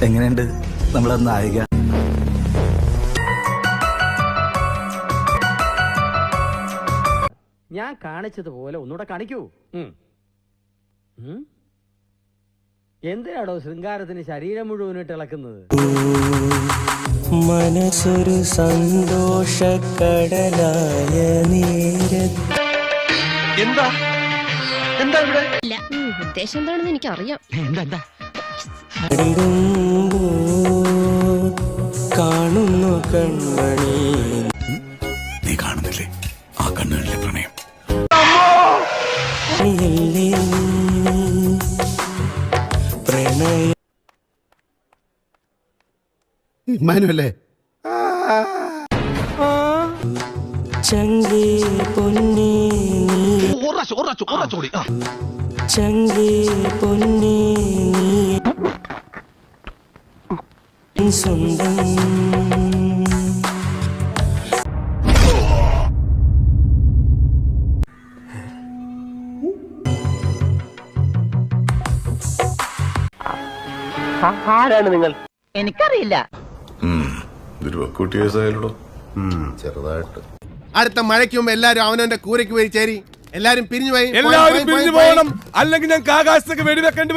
എങ്ങനെയുണ്ട് നമ്മളെ നായിക? ഞാൻ കാണിച്ചതുപോലെ ഒന്നുകൂടെ കാണിക്കൂ. എന്തിനാടോ ശൃംഗാരത്തിന് ശരീരം മുഴുവനിട്ട് ഇളക്കുന്നത്? മനസ്സൊരു സന്തോഷക്കടലായ നേരത്ത് എന്താ എന്താ ഇവിടെ ഉദ്ദേശം എന്താണെന്ന് എനിക്കറിയാം. കാണുന്നു കൺമണി. നീ കാണുന്നില്ലേ ആ കണ്ണുകളിലെ പ്രണയം? പ്രണയ മാനുവല്ലേ ചങ്കേ പൊന്നേ ചങ്കേ പൊന്നേ നീ സ്വന്തം. ആരാണ് നിങ്ങൾ? എനിക്കറിയില്ല. ചെറുതായിട്ട് അടുത്ത മഴയ്ക്ക് മുമ്പ് എല്ലാരും അവനവന്റെ കൂരയ്ക്ക് പോയി ചേരി. എല്ലാരും പിരിഞ്ഞു പോയി. എല്ലാവരും പിരിഞ്ഞു പോകണം, അല്ലെങ്കിൽ ഞങ്ങൾക്ക് ആകാശത്തേക്ക് വെടിവെക്കേണ്ടി